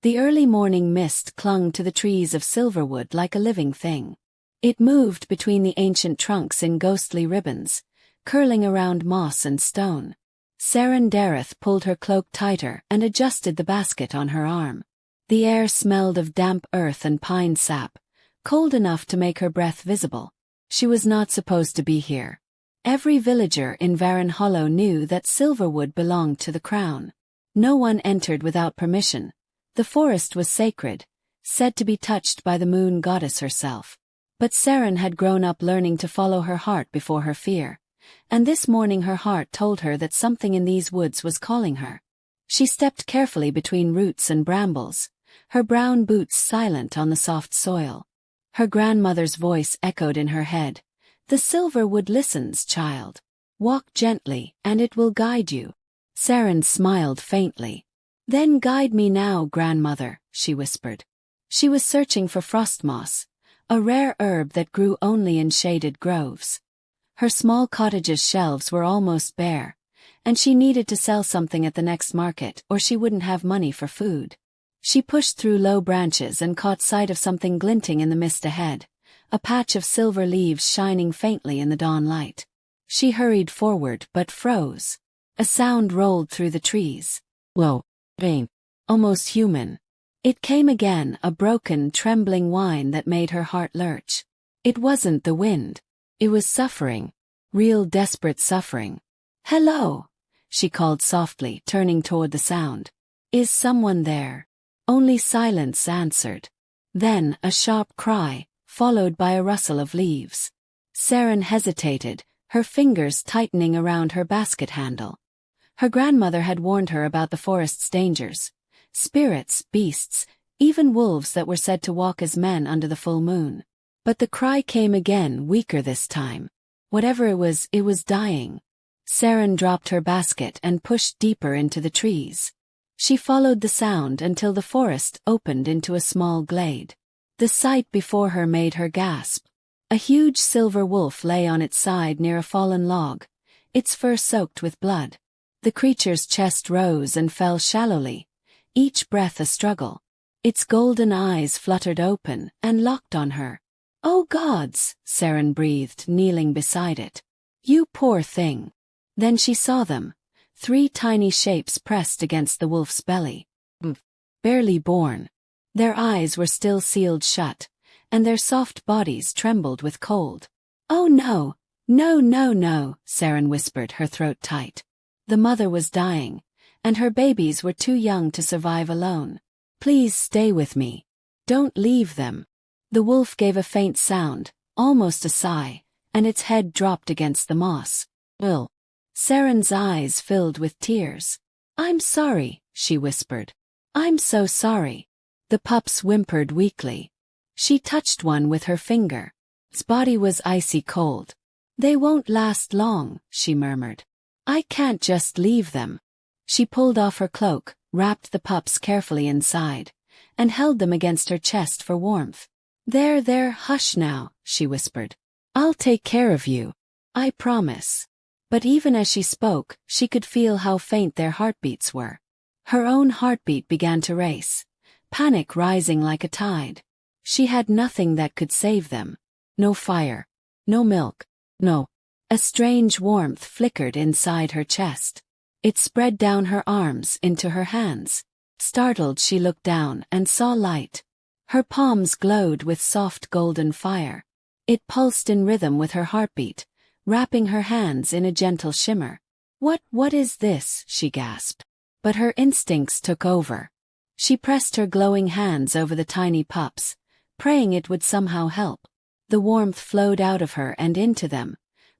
The early morning mist clung to the trees of Silverwood like a living thing. It moved between the ancient trunks in ghostly ribbons, curling around moss and stone. Seren Dareth pulled her cloak tighter and adjusted the basket on her arm. The air smelled of damp earth and pine sap, cold enough to make her breath visible. She was not supposed to be here. Every villager in Varan Hollow knew that Silverwood belonged to the crown. No one entered without permission. The forest was sacred, said to be touched by the moon goddess herself. But Seren had grown up learning to follow her heart before her fear, and this morning her heart told her that something in these woods was calling her. She stepped carefully between roots and brambles, her brown boots silent on the soft soil. Her grandmother's voice echoed in her head. "The Silverwood listens, child. Walk gently, and it will guide you." Seren smiled faintly. "Then guide me now, grandmother," she whispered. She was searching for frost moss, a rare herb that grew only in shaded groves. Her small cottage's shelves were almost bare, and she needed to sell something at the next market or she wouldn't have money for food. She pushed through low branches and caught sight of something glinting in the mist ahead, a patch of silver leaves shining faintly in the dawn light. She hurried forward but froze. A sound rolled through the trees. Low, faint, almost human. It came again, a broken, trembling whine that made her heart lurch. It wasn't the wind. It was suffering. Real desperate suffering. "Hello," she called softly, turning toward the sound. "Is someone there?" Only silence answered. Then a sharp cry, followed by a rustle of leaves. Seren hesitated, her fingers tightening around her basket handle. Her grandmother had warned her about the forest's dangers. Spirits, beasts, even wolves that were said to walk as men under the full moon. But the cry came again, weaker this time. Whatever it was dying. Seren dropped her basket and pushed deeper into the trees. She followed the sound until the forest opened into a small glade. The sight before her made her gasp. A huge silver wolf lay on its side near a fallen log, its fur soaked with blood. The creature's chest rose and fell shallowly, each breath a struggle. Its golden eyes fluttered open and locked on her. "Oh gods," Seren breathed, kneeling beside it. "You poor thing." Then she saw them, 3 tiny shapes pressed against the wolf's belly. Barely born. Their eyes were still sealed shut, and their soft bodies trembled with cold. "Oh no, no, no, no," Seren whispered, her throat tight. The mother was dying, and her babies were too young to survive alone. "Please stay with me. Don't leave them." The wolf gave a faint sound, almost a sigh, and its head dropped against the moss. "Ugh." Seren's eyes filled with tears. "I'm sorry," she whispered. "I'm so sorry." The pups whimpered weakly. She touched one with her finger. Its body was icy cold. "They won't last long," she murmured. "I can't just leave them." She pulled off her cloak, wrapped the pups carefully inside, and held them against her chest for warmth. There, hush now," she whispered. "I'll take care of you. I promise." But even as she spoke, she could feel how faint their heartbeats were. Her own heartbeat began to race, panic rising like a tide. She had nothing that could save them. No fire. No milk. No. A strange warmth flickered inside her chest. It spread down her arms into her hands. Startled, she looked down and saw light. Her palms glowed with soft golden fire. It pulsed in rhythm with her heartbeat, wrapping her hands in a gentle shimmer. What is this?" she gasped. But her instincts took over. She pressed her glowing hands over the tiny pups, praying it would somehow help. The warmth flowed out of her and into them,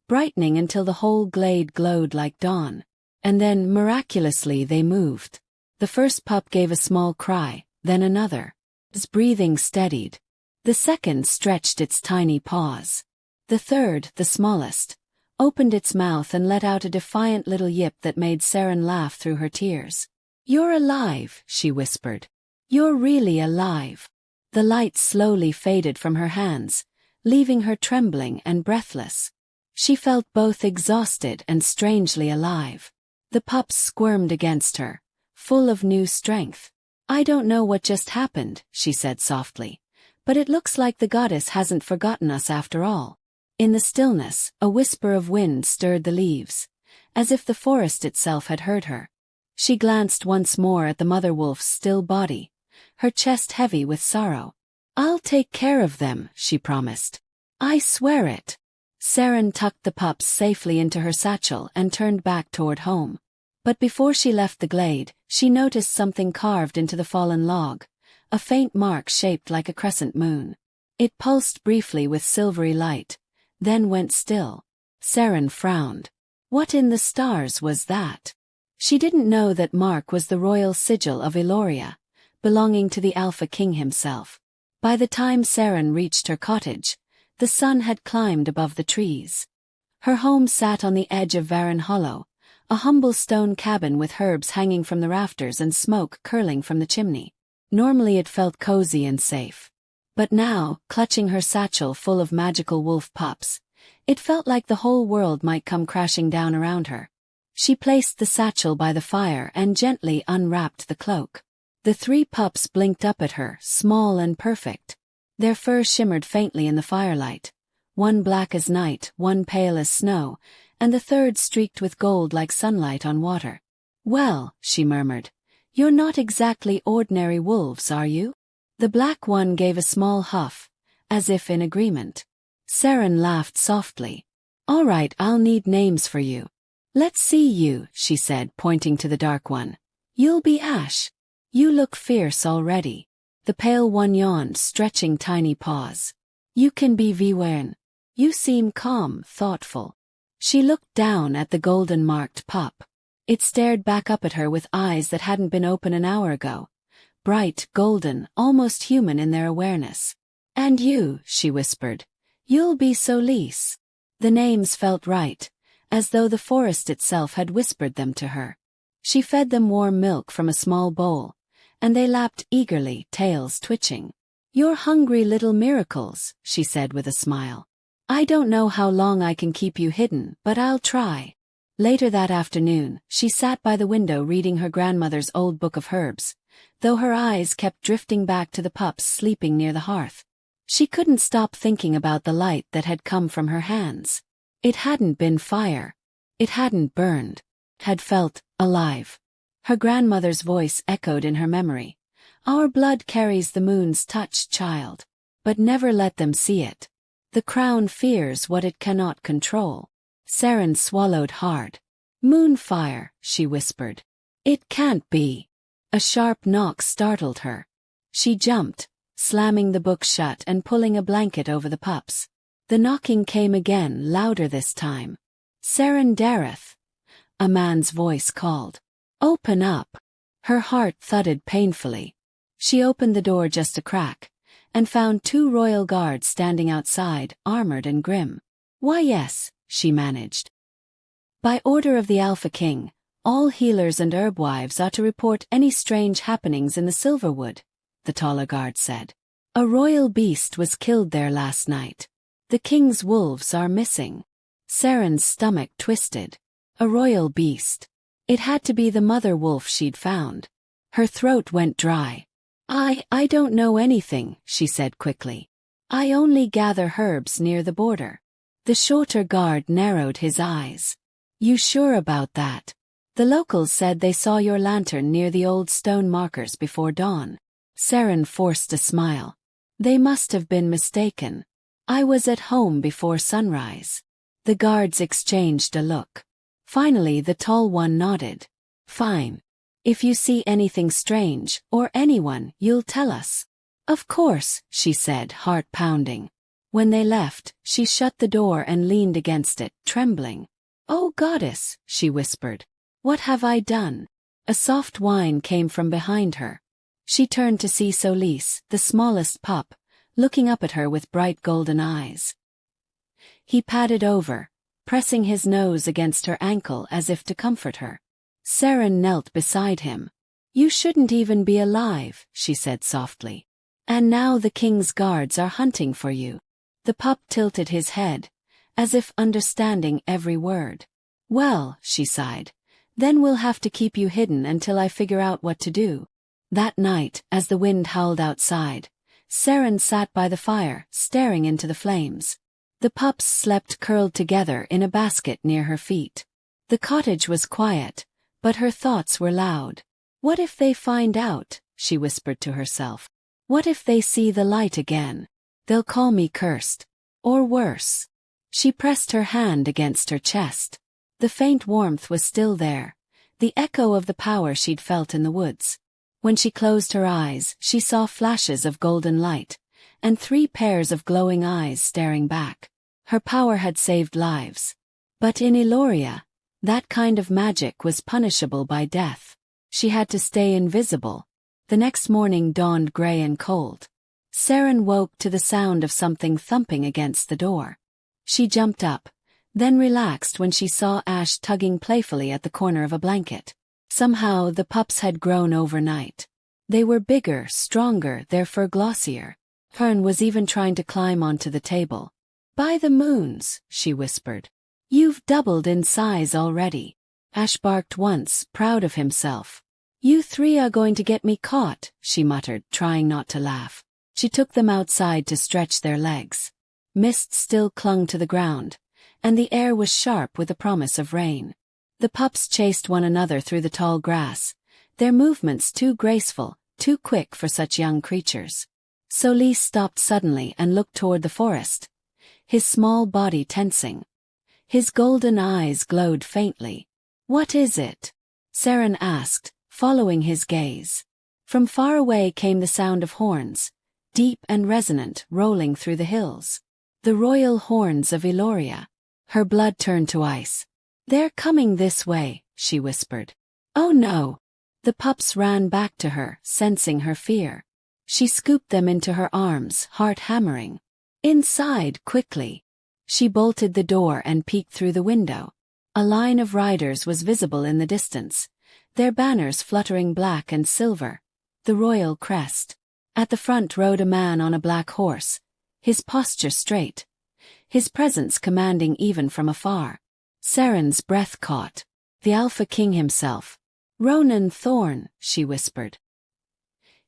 brightening until the whole glade glowed like dawn. And then, miraculously, they moved. The first pup gave a small cry, then another. Its breathing steadied. The second stretched its tiny paws. The third, the smallest, opened its mouth and let out a defiant little yip that made Seren laugh through her tears. "You're alive," she whispered. "You're really alive." The light slowly faded from her hands, leaving her trembling and breathless. She felt both exhausted and strangely alive. The pups squirmed against her, full of new strength. I don't know what just happened, she said softly, but it looks like the goddess hasn't forgotten us after all. In the stillness, a whisper of wind stirred the leaves, as if the forest itself had heard her. She glanced once more at the mother wolf's still body, her chest heavy with sorrow. I'll take care of them, she promised. I swear it. Saren tucked the pups safely into her satchel and turned back toward home. But before she left the glade, she noticed something carved into the fallen log, a faint mark shaped like a crescent moon. It pulsed briefly with silvery light, then went still. Saren frowned. What in the stars was that? She didn't know that mark was the royal sigil of Eloria, belonging to the Alpha King himself. By the time Saren reached her cottage, the sun had climbed above the trees. Her home sat on the edge of Varan Hollow, a humble stone cabin with herbs hanging from the rafters and smoke curling from the chimney. Normally it felt cozy and safe. But now, clutching her satchel full of magical wolf pups, it felt like the whole world might come crashing down around her. She placed the satchel by the fire and gently unwrapped the cloak. The 3 pups blinked up at her, small and perfect. Their fur shimmered faintly in the firelight, one black as night, one pale as snow, and the third streaked with gold like sunlight on water. Well, she murmured, you're not exactly ordinary wolves, are you? The black one gave a small huff, as if in agreement. Saren laughed softly. All right, I'll need names for you. Let's see you, she said, pointing to the dark one. You'll be Ash. You look fierce already. The pale one yawned, stretching tiny paws. You can be Vwern. You seem calm, thoughtful. She looked down at the golden-marked pup. It stared back up at her with eyes that hadn't been open an hour ago. Bright, golden, almost human in their awareness. And you, she whispered. You'll be Solis. The names felt right, as though the forest itself had whispered them to her. She fed them warm milk from a small bowl, and they lapped eagerly, tails twitching. You're hungry little miracles, she said with a smile. I don't know how long I can keep you hidden, but I'll try. Later that afternoon, she sat by the window reading her grandmother's old book of herbs, though her eyes kept drifting back to the pups sleeping near the hearth. She couldn't stop thinking about the light that had come from her hands. It hadn't been fire. It hadn't burned. Had felt alive. Her grandmother's voice echoed in her memory. Our blood carries the moon's touch, child. But never let them see it. The crown fears what it cannot control. Saren swallowed hard. Moonfire, she whispered. It can't be. A sharp knock startled her. She jumped, slamming the book shut and pulling a blanket over the pups. The knocking came again, louder this time. Saren Dareth. A man's voice called. Open up. Her heart thudded painfully. She opened the door just a crack, and found 2 royal guards standing outside, armored and grim. Why yes, she managed. By order of the Alpha King, all healers and herbwives are to report any strange happenings in the Silverwood, the taller guard said. A royal beast was killed there last night. The king's wolves are missing. Saren's stomach twisted. A royal beast. It had to be the mother wolf she'd found. Her throat went dry. I don't know anything, she said quickly. I only gather herbs near the border. The shorter guard narrowed his eyes. You sure about that? The locals said they saw your lantern near the old stone markers before dawn. Saren forced a smile. They must have been mistaken. I was at home before sunrise. The guards exchanged a look. Finally the tall one nodded. Fine. If you see anything strange, or anyone, you'll tell us. Of course, she said, heart pounding. When they left, she shut the door and leaned against it, trembling. Oh goddess, she whispered. What have I done? A soft whine came from behind her. She turned to see Solis, the smallest pup, looking up at her with bright golden eyes. He padded over, pressing his nose against her ankle as if to comfort her. Saren knelt beside him. You shouldn't even be alive, she said softly. And now the king's guards are hunting for you. The pup tilted his head, as if understanding every word. Well, she sighed, then we'll have to keep you hidden until I figure out what to do. That night, as the wind howled outside, Saren sat by the fire, staring into the flames. The pups slept curled together in a basket near her feet. The cottage was quiet, but her thoughts were loud. What if they find out, she whispered to herself. What if they see the light again? They'll call me cursed. Or worse. She pressed her hand against her chest. The faint warmth was still there, the echo of the power she'd felt in the woods. When she closed her eyes, she saw flashes of golden light, and 3 pairs of glowing eyes staring back. Her power had saved lives. But in Eloria, that kind of magic was punishable by death. She had to stay invisible. The next morning dawned gray and cold. Saren woke to the sound of something thumping against the door. She jumped up, then relaxed when she saw Ash tugging playfully at the corner of a blanket. Somehow the pups had grown overnight. They were bigger, stronger, their fur glossier. Fern was even trying to climb onto the table. By the moons, she whispered. You've doubled in size already. Ash barked once, proud of himself. You 3 are going to get me caught, she muttered, trying not to laugh. She took them outside to stretch their legs. Mist still clung to the ground, and the air was sharp with the promise of rain. The pups chased one another through the tall grass, their movements too graceful, too quick for such young creatures. Solis stopped suddenly and looked toward the forest, his small body tensing. His golden eyes glowed faintly. What is it? Saren asked, following his gaze. From far away came the sound of horns, deep and resonant, rolling through the hills. The royal horns of Eloria. Her blood turned to ice. They're coming this way, she whispered. Oh no! The pups ran back to her, sensing her fear. She scooped them into her arms, heart hammering. Inside, quickly. She bolted the door and peeked through the window. A line of riders was visible in the distance, their banners fluttering black and silver, the royal crest. At the front rode a man on a black horse, his posture straight, his presence commanding even from afar. Saren's breath caught. The Alpha King himself. Ronan Thorn, she whispered.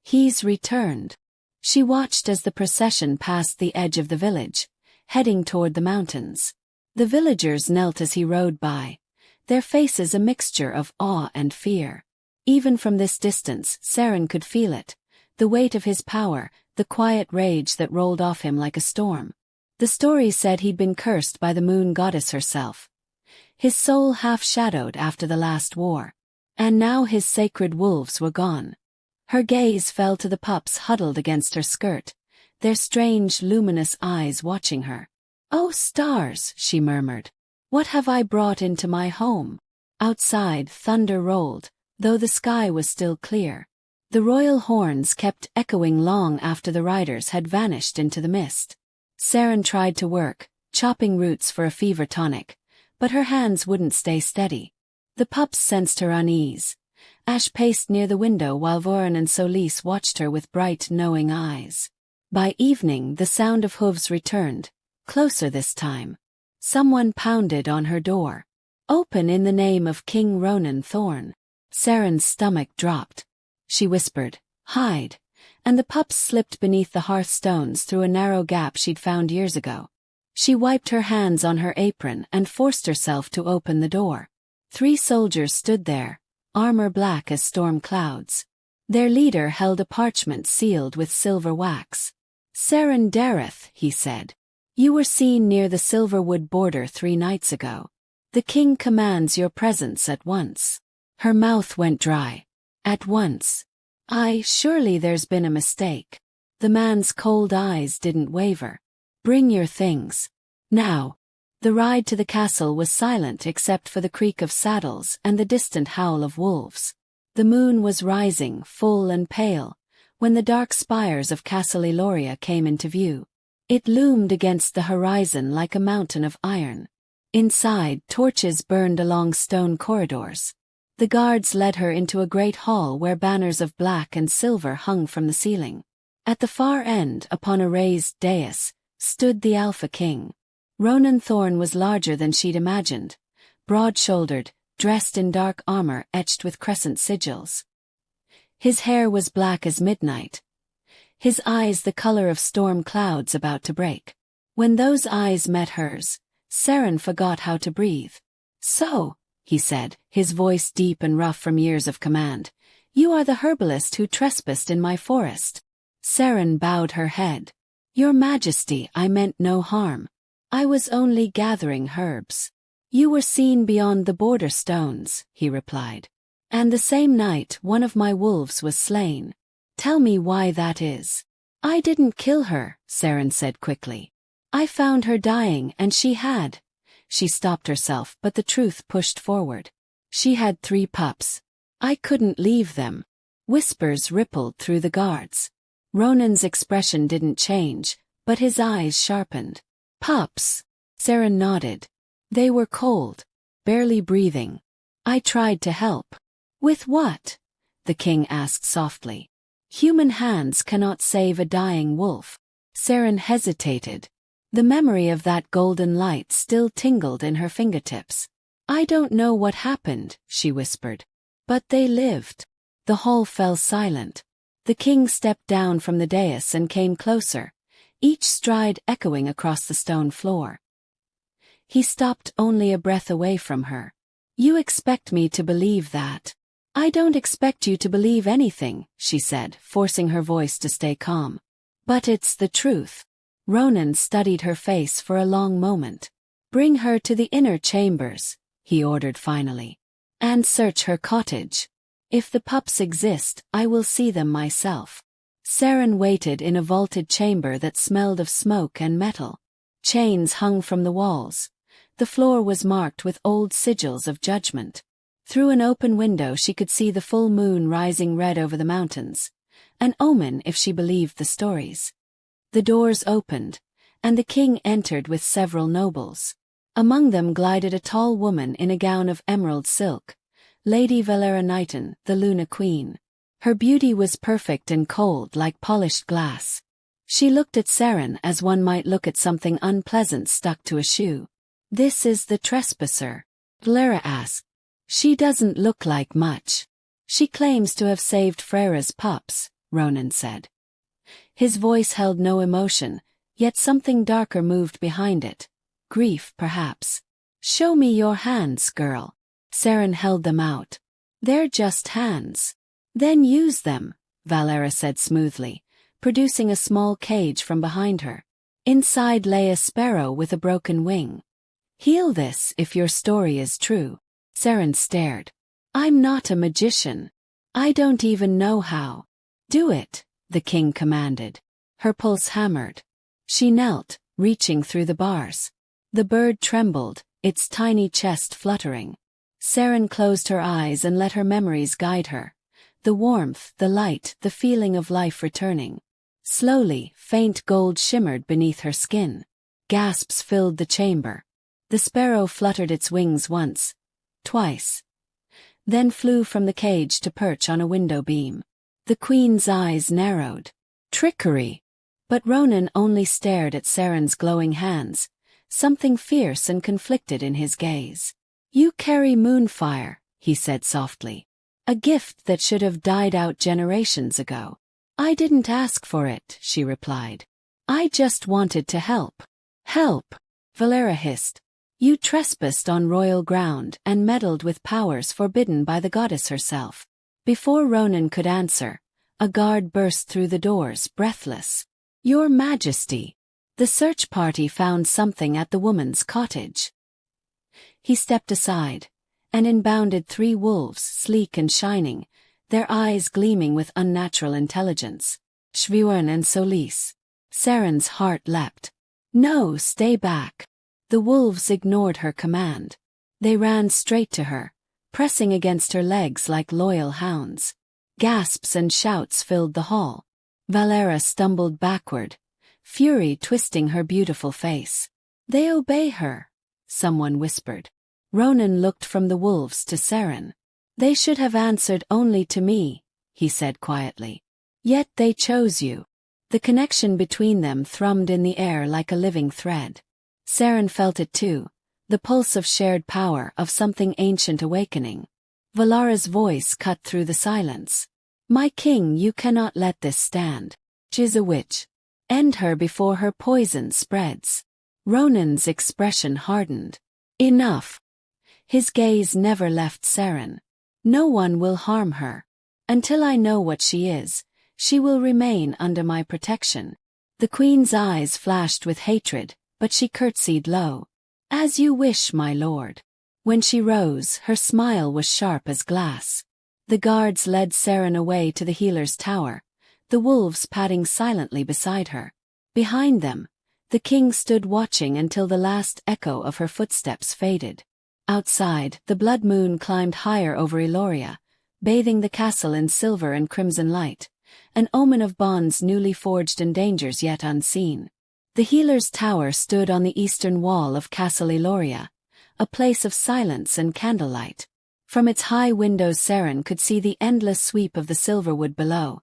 He's returned. She watched as the procession passed the edge of the village, heading toward the mountains. The villagers knelt as he rode by, their faces a mixture of awe and fear. Even from this distance, Saren could feel it, the weight of his power, the quiet rage that rolled off him like a storm. The story said he'd been cursed by the moon goddess herself, his soul half-shadowed after the last war. And now his sacred wolves were gone. Her gaze fell to the pups huddled against her skirt, their strange, luminous eyes watching her. Oh stars, she murmured. What have I brought into my home? Outside, thunder rolled, though the sky was still clear. The royal horns kept echoing long after the riders had vanished into the mist. Saren tried to work, chopping roots for a fever tonic, but her hands wouldn't stay steady. The pups sensed her unease. Ash paced near the window while Voran and Solis watched her with bright, knowing eyes. By evening, the sound of hooves returned, closer this time. Someone pounded on her door. Open in the name of King Ronan Thorn. Saren's stomach dropped. She whispered, hide, and the pups slipped beneath the hearthstones through a narrow gap she'd found years ago. She wiped her hands on her apron and forced herself to open the door. 3 soldiers stood there, armor black as storm clouds. Their leader held a parchment sealed with silver wax. Saren Dareth, he said. You were seen near the Silverwood border 3 nights ago. The king commands your presence at once. Her mouth went dry. At once. Surely there's been a mistake. The man's cold eyes didn't waver. Bring your things. Now. The ride to the castle was silent except for the creak of saddles and the distant howl of wolves. The moon was rising, full and pale, when the dark spires of Castle Eloria came into view. It loomed against the horizon like a mountain of iron. Inside, torches burned along stone corridors. The guards led her into a great hall where banners of black and silver hung from the ceiling. At the far end, upon a raised dais, stood the Alpha King. Ronan Thorn was larger than she'd imagined, broad-shouldered, dressed in dark armor etched with crescent sigils. His hair was black as midnight. His eyes the color of storm clouds about to break. When those eyes met hers, Saren forgot how to breathe. "So," he said, his voice deep and rough from years of command, "you are the herbalist who trespassed in my forest." Saren bowed her head. "Your Majesty, I meant no harm. I was only gathering herbs." "You were seen beyond the border stones," he replied. "And the same night one of my wolves was slain. Tell me why that is." "I didn't kill her," Saren said quickly. "I found her dying and she had—" She stopped herself, but the truth pushed forward. "She had 3 pups. I couldn't leave them." Whispers rippled through the guards. Ronan's expression didn't change, but his eyes sharpened. "Pups?" Saren nodded. "They were cold, barely breathing. I tried to help." "With what?" the king asked softly. "Human hands cannot save a dying wolf." Saren hesitated. The memory of that golden light still tingled in her fingertips. "I don't know what happened," she whispered. "But they lived." The hall fell silent. The king stepped down from the dais and came closer, each stride echoing across the stone floor. He stopped only a breath away from her. "You expect me to believe that?" "I don't expect you to believe anything," she said, forcing her voice to stay calm. "But it's the truth." Ronan studied her face for a long moment. "Bring her to the inner chambers," he ordered finally. "And search her cottage. If the pups exist, I will see them myself." Saren waited in a vaulted chamber that smelled of smoke and metal. Chains hung from the walls. The floor was marked with old sigils of judgment. Through an open window she could see the full moon rising red over the mountains, an omen if she believed the stories. The doors opened, and the king entered with several nobles. Among them glided a tall woman in a gown of emerald silk, Lady Valera Knighton, the Luna Queen. Her beauty was perfect and cold like polished glass. She looked at Saren as one might look at something unpleasant stuck to a shoe. "This is the trespasser?" Valera asked. "She doesn't look like much." "She claims to have saved Freira's pups," Ronan said. His voice held no emotion, yet something darker moved behind it. Grief, perhaps. "Show me your hands, girl." Saren held them out. "They're just hands." "Then use them," Valera said smoothly, producing a small cage from behind her. Inside lay a sparrow with a broken wing. "Heal this if your story is true." Saren stared. "I'm not a magician. I don't even know how." "Do it," the king commanded. Her pulse hammered. She knelt, reaching through the bars. The bird trembled, its tiny chest fluttering. Saren closed her eyes and let her memories guide her. The warmth, the light, the feeling of life returning. Slowly, faint gold shimmered beneath her skin. Gasps filled the chamber. The sparrow fluttered its wings once, twice. Then flew from the cage to perch on a window beam. The queen's eyes narrowed. "Trickery!" But Ronan only stared at Saren's glowing hands, something fierce and conflicted in his gaze. "You carry moonfire," he said softly. "A gift that should have died out generations ago." "I didn't ask for it," she replied. "I just wanted to help." "Help!" Valera hissed. "You trespassed on royal ground and meddled with powers forbidden by the goddess herself." Before Ronan could answer, a guard burst through the doors, breathless. "Your Majesty!" The search party found something at the woman's cottage. He stepped aside, and in bounded 3 wolves, sleek and shining, their eyes gleaming with unnatural intelligence. Shvuan and Solis. Saren's heart leapt. "No, stay back." The wolves ignored her command. They ran straight to her, pressing against her legs like loyal hounds. Gasps and shouts filled the hall. Valera stumbled backward, fury twisting her beautiful face. "They obey her," someone whispered. Ronan looked from the wolves to Saren. "They should have answered only to me," he said quietly. "Yet they chose you." The connection between them thrummed in the air like a living thread. Saren felt it too, the pulse of shared power, of something ancient awakening. Valara's voice cut through the silence. My king, you cannot let this stand. She's a witch. End her before her poison spreads. Ronan's expression hardened. Enough. His gaze never left Seren. No one will harm her. Until I know what she is, she will remain under my protection. The queen's eyes flashed with hatred, but she curtsied low. As you wish, my lord. When she rose, her smile was sharp as glass. The guards led Seren away to the healer's tower, the wolves padding silently beside her. Behind them, the king stood watching until the last echo of her footsteps faded. Outside, the blood moon climbed higher over Eloria, bathing the castle in silver and crimson light, an omen of bonds newly forged and dangers yet unseen. The healer's tower stood on the eastern wall of Castle Eloria, a place of silence and candlelight. From its high windows Seren could see the endless sweep of the silverwood below,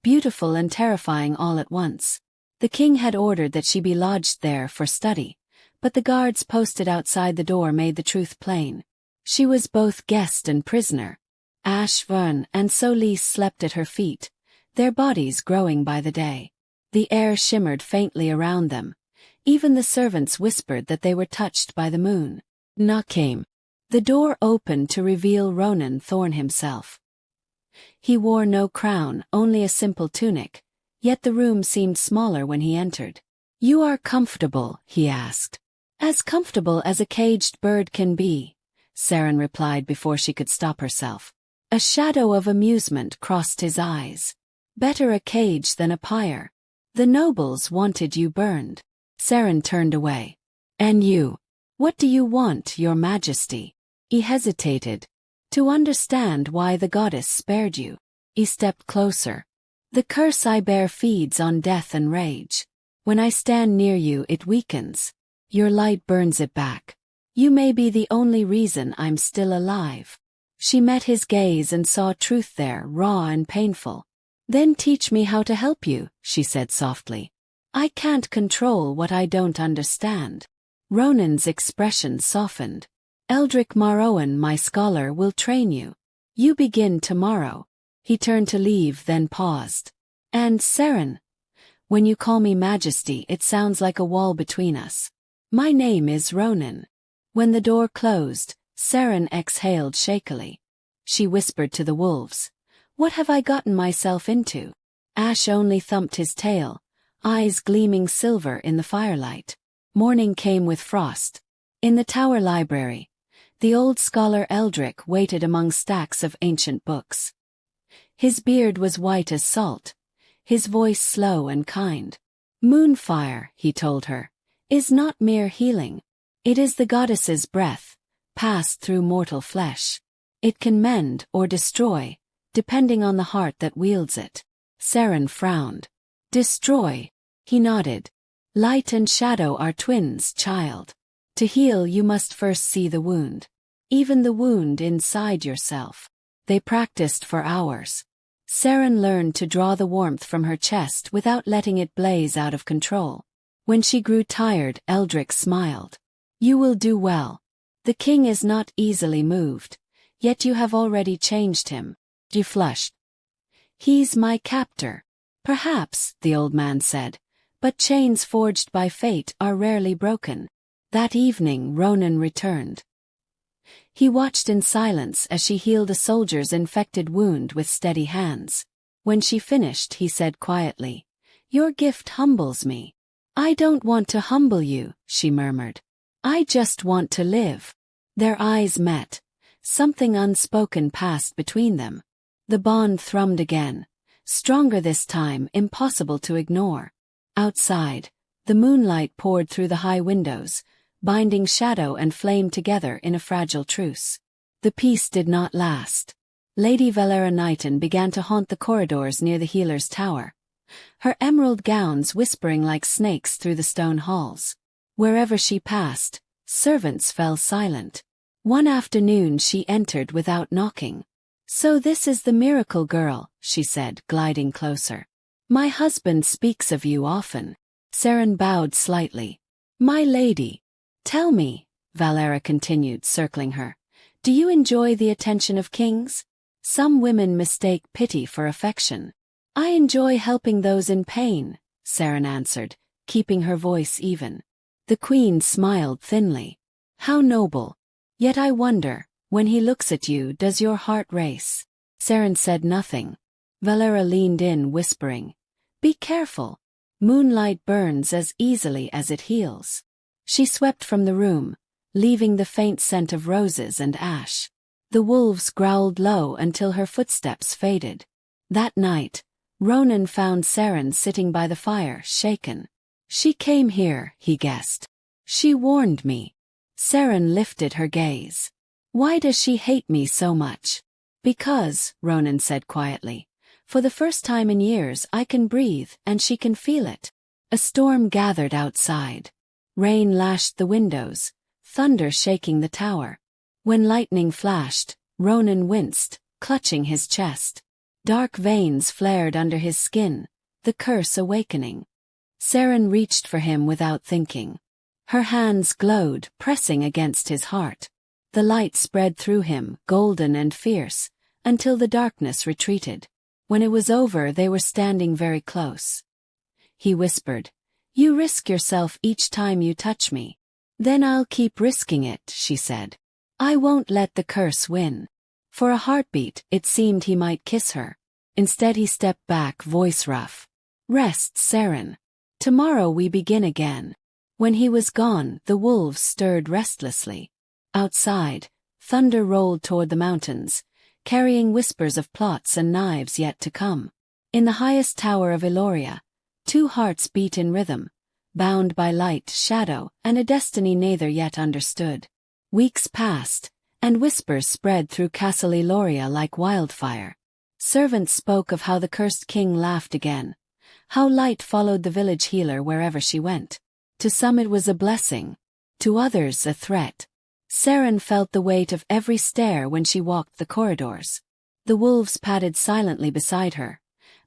beautiful and terrifying all at once. The king had ordered that she be lodged there for study, but the guards posted outside the door made the truth plain. She was both guest and prisoner. Ash, Vern, and Solis slept at her feet, their bodies growing by the day. The air shimmered faintly around them. Even the servants whispered that they were touched by the moon. Knock came. The door opened to reveal Ronan Thorn himself. He wore no crown, only a simple tunic, yet the room seemed smaller when he entered. You are comfortable, he asked. As comfortable as a caged bird can be, Seren replied before she could stop herself. A shadow of amusement crossed his eyes. Better a cage than a pyre. The nobles wanted you burned. Seren turned away. And you? What do you want, your majesty? He hesitated. To understand why the goddess spared you. He stepped closer. The curse I bear feeds on death and rage. When I stand near you it weakens. Your light burns it back. You may be the only reason I'm still alive. She met his gaze and saw truth there, raw and painful. Then teach me how to help you, she said softly. I can't control what I don't understand. Ronan's expression softened. Eldrick Marrowan, my scholar, will train you. You begin tomorrow. He turned to leave, then paused. And Seren, when you call me majesty, it sounds like a wall between us. My name is Ronan. When the door closed, Seren exhaled shakily. She whispered to the wolves. What have I gotten myself into? Ash only thumped his tail, eyes gleaming silver in the firelight. Morning came with frost. In the tower library, the old scholar Eldrick waited among stacks of ancient books. His beard was white as salt, his voice slow and kind. Moonfire, he told her, is not mere healing. It is the goddess's breath, passed through mortal flesh. It can mend or destroy, depending on the heart that wields it. Seren frowned. Destroy, he nodded. Light and shadow are twins, child. To heal you must first see the wound. Even the wound inside yourself. They practiced for hours. Seren learned to draw the warmth from her chest without letting it blaze out of control. When she grew tired, Eldrick smiled. You will do well. The king is not easily moved, yet you have already changed him. She flushed. He's my captor. Perhaps, the old man said, but chains forged by fate are rarely broken. That evening Ronan returned. He watched in silence as she healed a soldier's infected wound with steady hands. When she finished, he said quietly, Your gift humbles me. I don't want to humble you, she murmured. I just want to live. Their eyes met. Something unspoken passed between them. The bond thrummed again, stronger this time, impossible to ignore. Outside, the moonlight poured through the high windows, binding shadow and flame together in a fragile truce. The peace did not last. Lady Valera Knighton began to haunt the corridors near the healer's tower, her emerald gowns whispering like snakes through the stone halls. Wherever she passed, servants fell silent. One afternoon she entered without knocking. So this is the miracle girl, she said, gliding closer. My husband speaks of you often. Seren bowed slightly. My lady. Tell me, Valera continued, circling her. Do you enjoy the attention of kings? Some women mistake pity for affection. I enjoy helping those in pain, Saren answered, keeping her voice even. The queen smiled thinly. How noble. Yet I wonder, when he looks at you, does your heart race? Saren said nothing. Valera leaned in, whispering, Be careful. Moonlight burns as easily as it heals. She swept from the room, leaving the faint scent of roses and ash. The wolves growled low until her footsteps faded. That night, Ronan found Saren sitting by the fire, shaken. She came here, he guessed. She warned me. Saren lifted her gaze. Why does she hate me so much? Because, Ronan said quietly, for the first time in years I can breathe and she can feel it. A storm gathered outside. Rain lashed the windows, thunder shaking the tower. When lightning flashed, Ronan winced, clutching his chest. Dark veins flared under his skin, the curse awakening. Saren reached for him without thinking. Her hands glowed, pressing against his heart. The light spread through him, golden and fierce, until the darkness retreated. When it was over, they were standing very close. He whispered, You risk yourself each time you touch me. Then I'll keep risking it, she said. I won't let the curse win. For a heartbeat, it seemed he might kiss her. Instead he stepped back, voice rough. Rest, Saren. Tomorrow we begin again. When he was gone, the wolves stirred restlessly. Outside, thunder rolled toward the mountains, carrying whispers of plots and knives yet to come. In the highest tower of Eloria, two hearts beat in rhythm, bound by light, shadow, and a destiny neither yet understood. Weeks passed, and whispers spread through Castle Eloria like wildfire. Servants spoke of how the cursed king laughed again, how light followed the village healer wherever she went. To some it was a blessing, to others a threat. Saren felt the weight of every stare when she walked the corridors. The wolves padded silently beside her,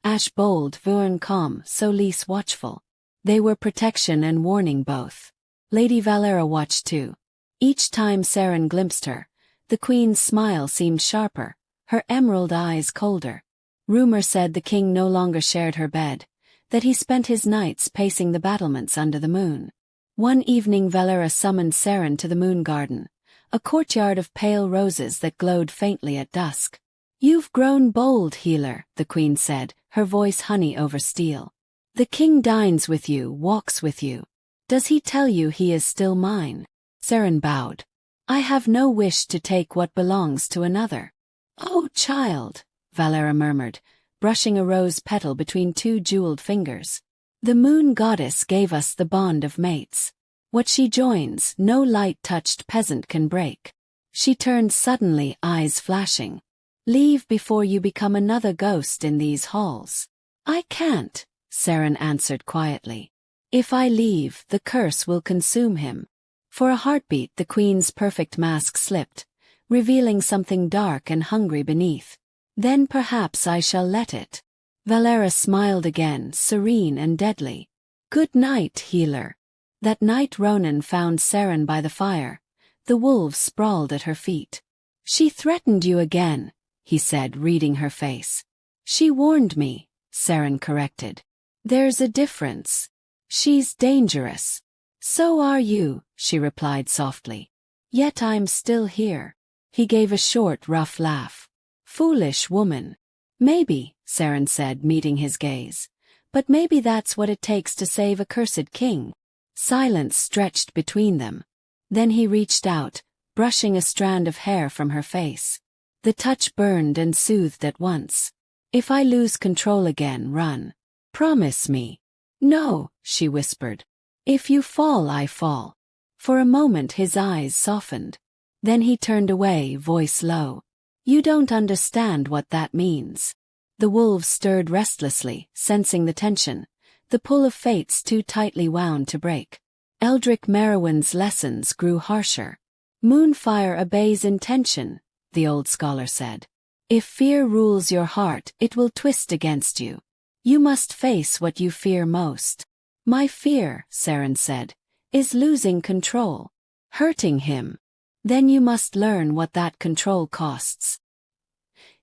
Ash bold, Vuren calm, Solis watchful. They were protection and warning both. Lady Valera watched too. Each time Saren glimpsed her, the queen's smile seemed sharper, her emerald eyes colder. Rumor said the king no longer shared her bed, that he spent his nights pacing the battlements under the moon. One evening Valera summoned Saren to the moon garden, a courtyard of pale roses that glowed faintly at dusk. You've grown bold, healer, the queen said, her voice honey over steel. The king dines with you, walks with you. Does he tell you he is still mine? Saren bowed. I have no wish to take what belongs to another. Oh, child, Valera murmured, brushing a rose petal between two jeweled fingers. The moon goddess gave us the bond of mates. What she joins, no light-touched peasant can break. She turned suddenly, eyes flashing. Leave before you become another ghost in these halls. I can't, Saren answered quietly. If I leave, the curse will consume him. For a heartbeat the queen's perfect mask slipped, revealing something dark and hungry beneath. Then perhaps I shall let it. Valera smiled again, serene and deadly. Good night, healer. That night Ronan found Saren by the fire. The wolves sprawled at her feet. She threatened you again, he said, reading her face. She warned me, Saren corrected. There's a difference. She's dangerous. So are you, she replied softly. Yet I'm still here. He gave a short, rough laugh. Foolish woman. Maybe, Saren said, meeting his gaze. But maybe that's what it takes to save a cursed king. Silence stretched between them. Then he reached out, brushing a strand of hair from her face. The touch burned and soothed at once. If I lose control again, run. Promise me. No, she whispered. If you fall, I fall. For a moment his eyes softened. Then he turned away, voice low. You don't understand what that means. The wolves stirred restlessly, sensing the tension, the pull of fates too tightly wound to break. Eldrick Merowyn's lessons grew harsher. Moonfire obeys intention, the old scholar said. If fear rules your heart, it will twist against you. You must face what you fear most. My fear, Saren said, is losing control. Hurting him. Then you must learn what that control costs.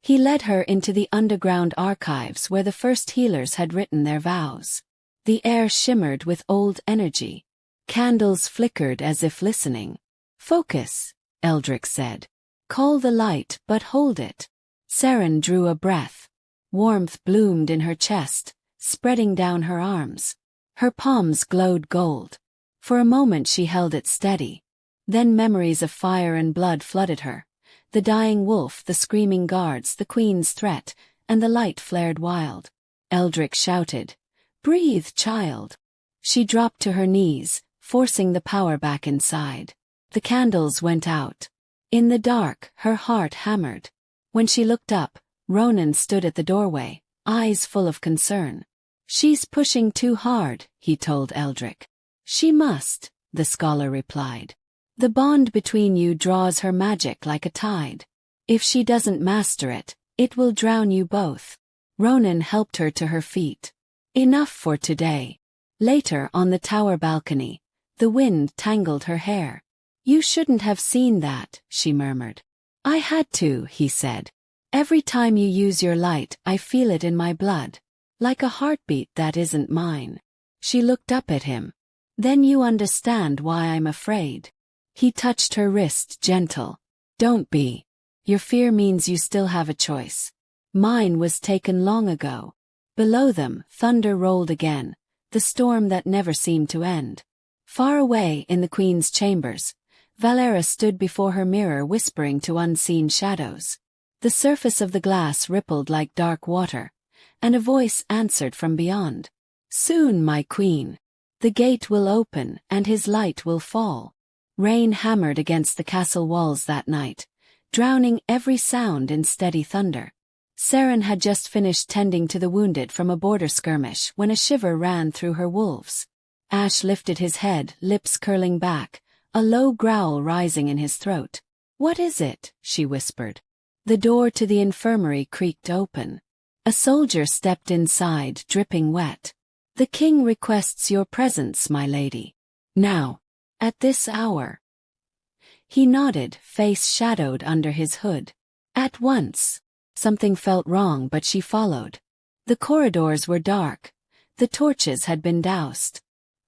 He led her into the underground archives where the first healers had written their vows. The air shimmered with old energy. Candles flickered as if listening. "Focus," Eldrick said. "Call the light, but hold it." Saren drew a breath. Warmth bloomed in her chest, spreading down her arms. Her palms glowed gold. For a moment she held it steady. Then memories of fire and blood flooded her. The dying wolf, the screaming guards, the queen's threat, and the light flared wild. Eldrick shouted, "Breathe, child." She dropped to her knees, forcing the power back inside. The candles went out. In the dark, her heart hammered. When she looked up, Ronan stood at the doorway, eyes full of concern. "She's pushing too hard," he told Eldrick. "She must," the scholar replied. "The bond between you draws her magic like a tide. If she doesn't master it, it will drown you both." Ronan helped her to her feet. "Enough for today." Later, on the tower balcony, the wind tangled her hair. "You shouldn't have seen that," she murmured. "I had to," he said. "Every time you use your light, I feel it in my blood. Like a heartbeat that isn't mine." She looked up at him. "Then you understand why I'm afraid." He touched her wrist, gentle. "Don't be. Your fear means you still have a choice. Mine was taken long ago." Below them, thunder rolled again, the storm that never seemed to end. Far away in the queen's chambers, Valera stood before her mirror whispering to unseen shadows. The surface of the glass rippled like dark water, and a voice answered from beyond. "Soon, my queen. The gate will open and his light will fall." Rain hammered against the castle walls that night, drowning every sound in steady thunder. Saren had just finished tending to the wounded from a border skirmish when a shiver ran through her wolves. Ash lifted his head, lips curling back, a low growl rising in his throat. "What is it?" she whispered. The door to the infirmary creaked open. A soldier stepped inside, dripping wet. "The king requests your presence, my lady." "Now. At this hour?" He nodded, face shadowed under his hood. "At once." Something felt wrong, but she followed. The corridors were dark. The torches had been doused.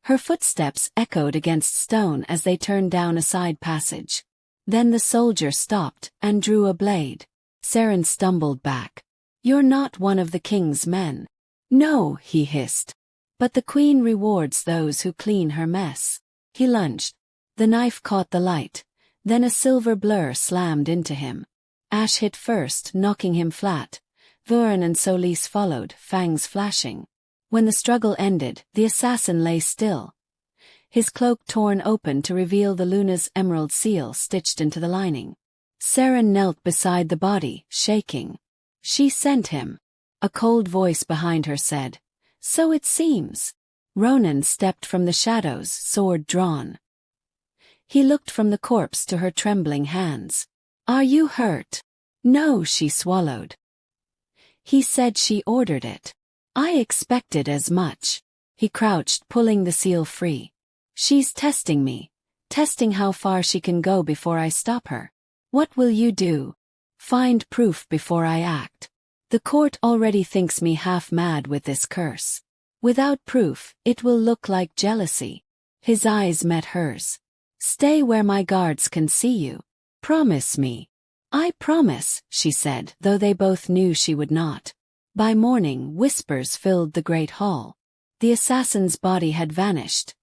Her footsteps echoed against stone as they turned down a side passage. Then the soldier stopped and drew a blade. Saren stumbled back. "You're not one of the king's men." "No," he hissed. "But the queen rewards those who clean her mess." He lunged. The knife caught the light. Then a silver blur slammed into him. Ash hit first, knocking him flat. Vuren and Solis followed, fangs flashing. When the struggle ended, the assassin lay still. His cloak torn open to reveal the Luna's emerald seal stitched into the lining. Saren knelt beside the body, shaking. "She sent him." A cold voice behind her said, "So it seems." Ronan stepped from the shadows, sword drawn. He looked from the corpse to her trembling hands. "Are you hurt?" "No," she swallowed. "He said she ordered it." "I expected as much." He crouched, pulling the seal free. "She's testing me. Testing how far she can go before I stop her." "What will you do?" "Find proof before I act. The court already thinks me half mad with this curse. Without proof, it will look like jealousy." His eyes met hers. "Stay where my guards can see you. Promise me." "I promise," she said, though they both knew she would not. By morning, whispers filled the great hall. The assassin's body had vanished.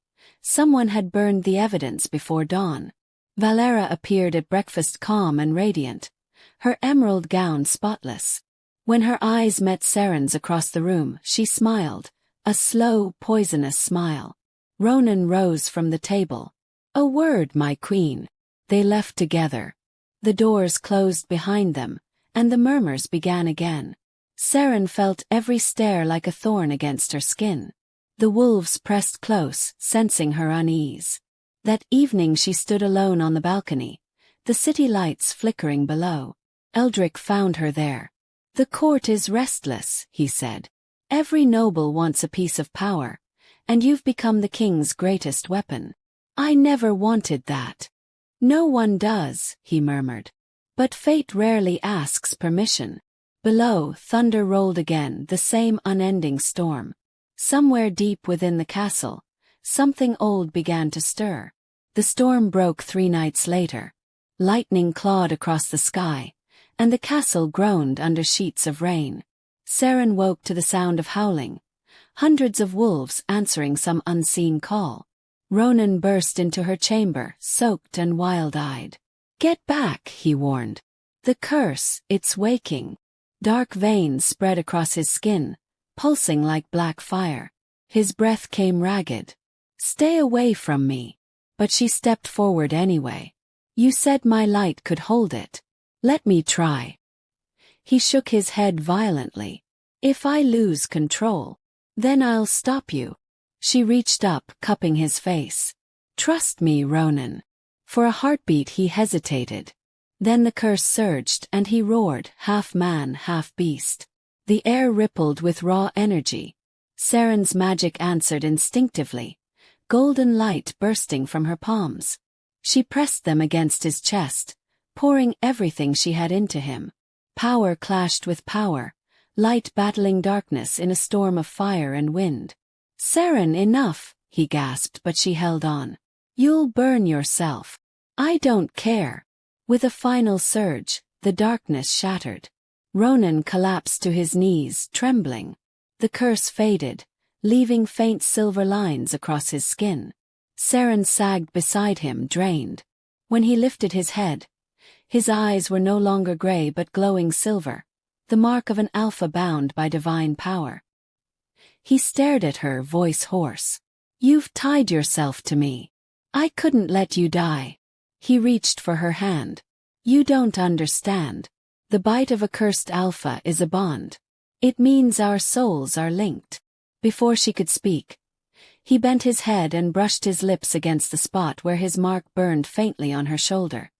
Someone had burned the evidence before dawn. Valera appeared at breakfast calm and radiant, her emerald gown spotless. When her eyes met Saren's across the room, she smiled, a slow, poisonous smile. Ronan rose from the table. "A word, my queen." They left together. The doors closed behind them, and the murmurs began again. Saren felt every stare like a thorn against her skin. The wolves pressed close, sensing her unease. That evening she stood alone on the balcony, the city lights flickering below. Eldrick found her there. "The court is restless," he said. "Every noble wants a piece of power, and you've become the king's greatest weapon." "I never wanted that." "No one does," he murmured. "But fate rarely asks permission." Below, thunder rolled again, the same unending storm. Somewhere deep within the castle, something old began to stir. The storm broke 3 nights later. Lightning clawed across the sky, and the castle groaned under sheets of rain. Saren woke to the sound of howling, hundreds of wolves answering some unseen call. Ronan burst into her chamber, soaked and wild-eyed. "Get back," he warned. "The curse, it's waking." Dark veins spread across his skin, pulsing like black fire. His breath came ragged. "Stay away from me." But she stepped forward anyway. "You said my light could hold it. Let me try." He shook his head violently. "If I lose control, then I'll stop you." She reached up, cupping his face. "Trust me, Ronan." For a heartbeat he hesitated. Then the curse surged and he roared, half man, half beast. The air rippled with raw energy. Saren's magic answered instinctively, golden light bursting from her palms. She pressed them against his chest, pouring everything she had into him. Power clashed with power, light battling darkness in a storm of fire and wind. "Saren, enough," he gasped, but she held on. "You'll burn yourself." "I don't care." With a final surge, the darkness shattered. Ronan collapsed to his knees, trembling. The curse faded, leaving faint silver lines across his skin. Saren sagged beside him, drained. When he lifted his head, his eyes were no longer gray but glowing silver, the mark of an alpha bound by divine power. He stared at her, voice hoarse. "You've tied yourself to me. I couldn't let you die." He reached for her hand. "You don't understand. The bite of a cursed alpha is a bond. It means our souls are linked." Before she could speak, he bent his head and brushed his lips against the spot where his mark burned faintly on her shoulder.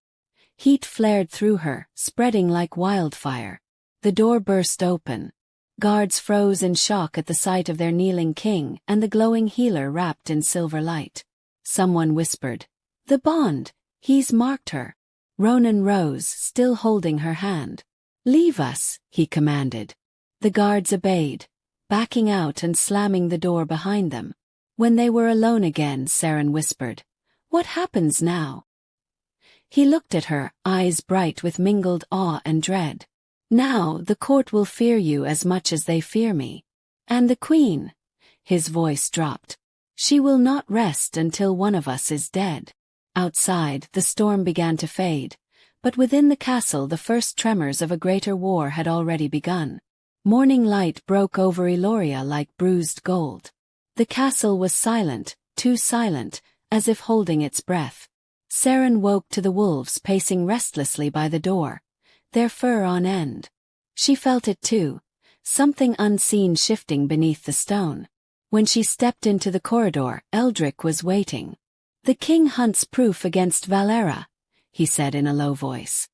Heat flared through her, spreading like wildfire. The door burst open. Guards froze in shock at the sight of their kneeling king and the glowing healer wrapped in silver light. Someone whispered, "The bond! He's marked her." Ronan rose, still holding her hand. "Leave us," he commanded. The guards obeyed, backing out and slamming the door behind them. When they were alone again, Saren whispered, "What happens now?" He looked at her, eyes bright with mingled awe and dread. "Now the court will fear you as much as they fear me. And the queen," his voice dropped, "she will not rest until one of us is dead." Outside, the storm began to fade, but within the castle the first tremors of a greater war had already begun. Morning light broke over Eloria like bruised gold. The castle was silent, too silent, as if holding its breath. Saren woke to the wolves pacing restlessly by the door, their fur on end. She felt it too, something unseen shifting beneath the stone. When she stepped into the corridor, Eldrick was waiting. "The king hunts proof against Valera," he said in a low voice.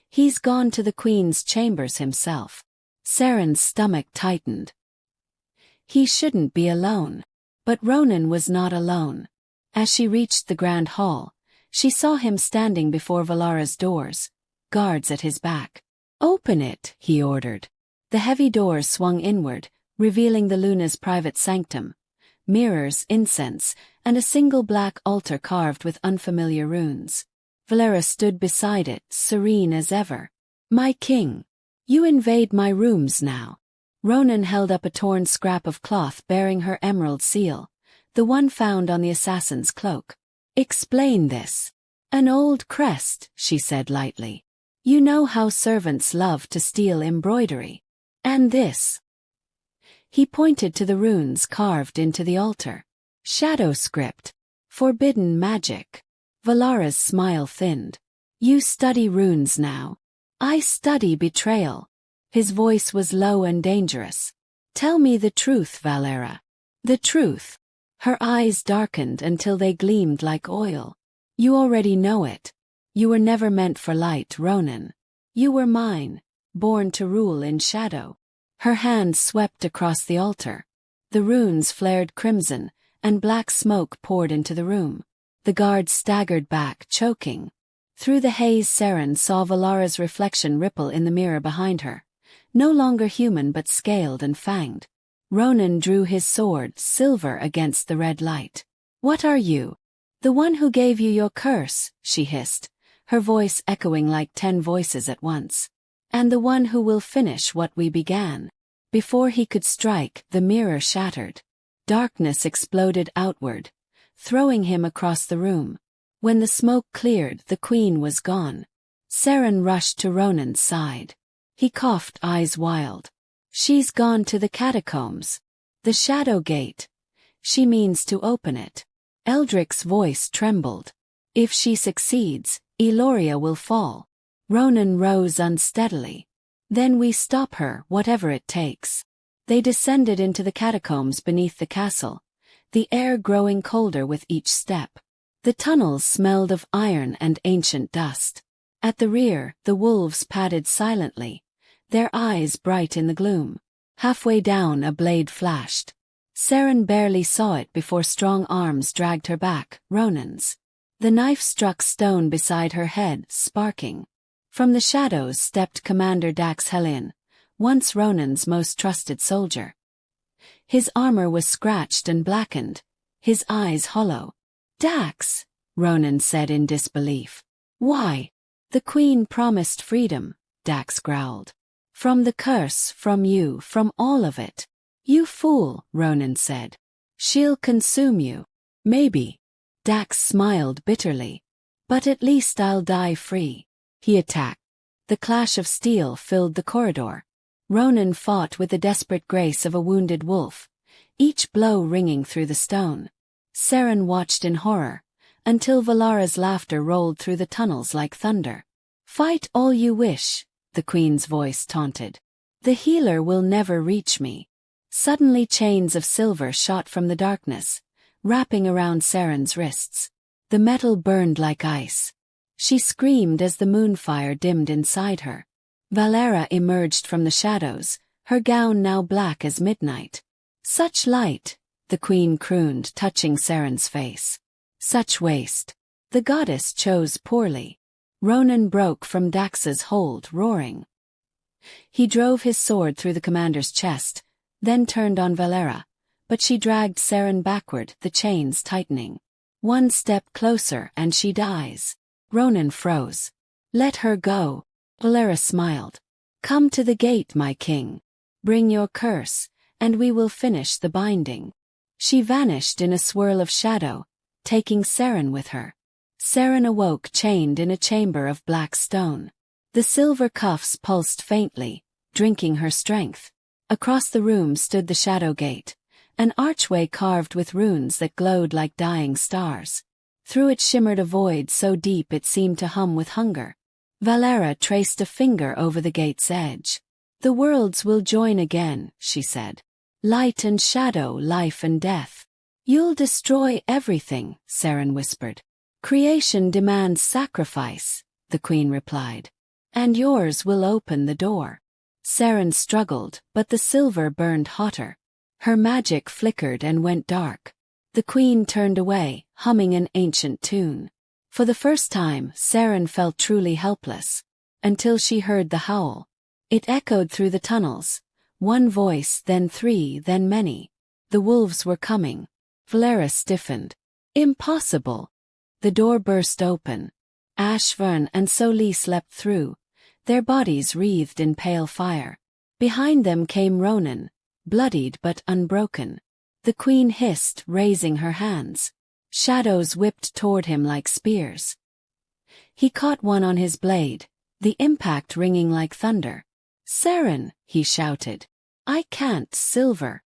"He's gone to the queen's chambers himself." Saren's stomach tightened. He shouldn't be alone. But Ronan was not alone. As she reached the grand hall, she saw him standing before Valera's doors, guards at his back. "Open it," he ordered. The heavy doors swung inward, revealing the Luna's private sanctum. Mirrors, incense, and a single black altar carved with unfamiliar runes. Valera stood beside it, serene as ever. "My king, you invade my rooms now." Ronan held up a torn scrap of cloth bearing her emerald seal, the one found on the assassin's cloak. "Explain this." "An old crest," she said lightly. "You know how servants love to steal embroidery. And this." He pointed to the runes carved into the altar. "Shadow script. Forbidden magic." Valara's smile thinned. "You study runes now. I study betrayal." His voice was low and dangerous. "Tell me the truth, Valera." "The truth." Her eyes darkened until they gleamed like oil. "You already know it. You were never meant for light, Ronan. You were mine, born to rule in shadow." Her hand swept across the altar. The runes flared crimson, and black smoke poured into the room. The guards staggered back, choking. Through the haze, Saren saw Valara's reflection ripple in the mirror behind her, no longer human but scaled and fanged. Ronan drew his sword, silver against the red light. "What are you?" "The one who gave you your curse," she hissed, her voice echoing like 10 voices at once. "And the one who will finish what we began." Before he could strike, the mirror shattered. Darkness exploded outward, throwing him across the room. When the smoke cleared, the queen was gone. Saren rushed to Ronan's side. He coughed, eyes wild. "She's gone to the catacombs. The Shadow Gate. She means to open it." Eldric's voice trembled. "If she succeeds, Eloria will fall." Ronan rose unsteadily. "Then we stop her, whatever it takes." They descended into the catacombs beneath the castle, the air growing colder with each step. The tunnels smelled of iron and ancient dust. At the rear, the wolves padded silently, their eyes bright in the gloom. Halfway down, a blade flashed. Saren barely saw it before strong arms dragged her back, Ronan's. The knife struck stone beside her head, sparking. From the shadows stepped Commander Dax Hellion, once Ronan's most trusted soldier. His armor was scratched and blackened, his eyes hollow. "Dax," Ronan said in disbelief. "Why?" "The Queen promised freedom," Dax growled. "From the curse, from you, from all of it." "You fool," Ronan said. "She'll consume you." "Maybe." Dax smiled bitterly. "But at least I'll die free." He attacked. The clash of steel filled the corridor. Ronan fought with the desperate grace of a wounded wolf, each blow ringing through the stone. Saren watched in horror, until Valara's laughter rolled through the tunnels like thunder. "Fight all you wish," the Queen's voice taunted. "The healer will never reach me." Suddenly chains of silver shot from the darkness, wrapping around Saren's wrists. The metal burned like ice. She screamed as the moonfire dimmed inside her. Valara emerged from the shadows, her gown now black as midnight. "Such light," the Queen crooned, touching Saren's face. "Such waste." The goddess chose poorly. Ronan broke from Dax's hold, roaring. He drove his sword through the commander's chest, then turned on Valara, but she dragged Saren backward, the chains tightening. "One step closer and she dies." Ronan froze. "Let her go." Valara smiled. "Come to the gate, my king. Bring your curse, and we will finish the binding." She vanished in a swirl of shadow, taking Saren with her. Saren awoke chained in a chamber of black stone. The silver cuffs pulsed faintly, drinking her strength. Across the room stood the Shadow Gate, an archway carved with runes that glowed like dying stars. Through it shimmered a void so deep it seemed to hum with hunger. Valara traced a finger over the gate's edge. "The worlds will join again," she said. "Light and shadow, life and death." "You'll destroy everything," Saren whispered. "Creation demands sacrifice," the Queen replied. "And yours will open the door." Saren struggled, but the silver burned hotter. Her magic flickered and went dark. The Queen turned away, humming an ancient tune. For the first time, Saren felt truly helpless, until she heard the howl. It echoed through the tunnels. One voice, then 3, then many. The wolves were coming. Valara stiffened. "Impossible." The door burst open. Ashvern and Solis leapt through, their bodies wreathed in pale fire. Behind them came Ronan, bloodied but unbroken. The Queen hissed, raising her hands. Shadows whipped toward him like spears. He caught one on his blade, the impact ringing like thunder. "Saren," he shouted. "I can't, Silver."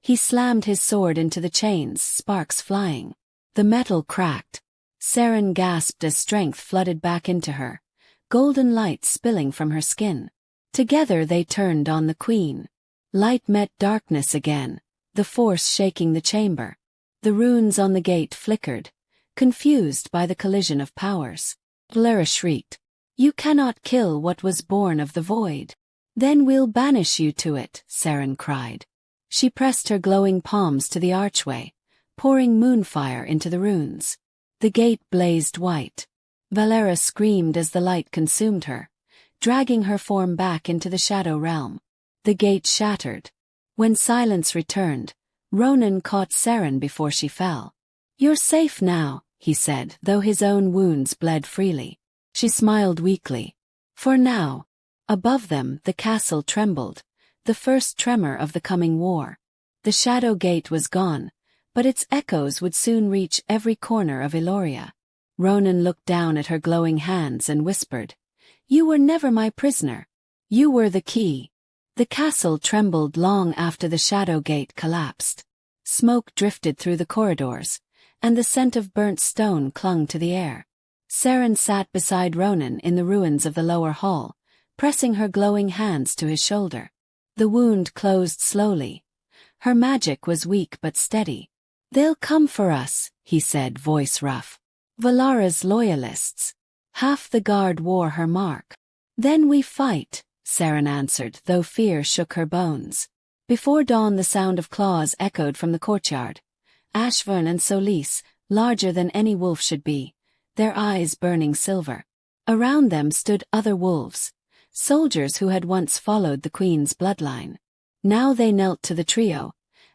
He slammed his sword into the chains, sparks flying. The metal cracked. Saren gasped as strength flooded back into her, golden light spilling from her skin. Together they turned on the Queen. Light met darkness again, the force shaking the chamber. The runes on the gate flickered, confused by the collision of powers. Valara shrieked. "You cannot kill what was born of the void." "Then we'll banish you to it," Saren cried. She pressed her glowing palms to the archway, pouring moonfire into the runes. The gate blazed white. Valara screamed as the light consumed her, dragging her form back into the shadow realm. The gate shattered. When silence returned, Ronan caught Seren before she fell. "You're safe now," he said, though his own wounds bled freely. She smiled weakly. For now. Above them, the castle trembled, the first tremor of the coming war. The shadow gate was gone, but its echoes would soon reach every corner of Eloria. Ronan looked down at her glowing hands and whispered, "You were never my prisoner. You were the key." The castle trembled long after the shadow gate collapsed. Smoke drifted through the corridors, and the scent of burnt stone clung to the air. Seren sat beside Ronan in the ruins of the lower hall, pressing her glowing hands to his shoulder. The wound closed slowly. Her magic was weak but steady. "They'll come for us," he said, voice rough. "Valara's loyalists. Half the guard wore her mark." "Then we fight," Seren answered, though fear shook her bones. Before dawn the sound of claws echoed from the courtyard. Ashvern and Solis, larger than any wolf should be, their eyes burning silver. Around them stood other wolves, soldiers who had once followed the queen's bloodline. Now they knelt to the trio,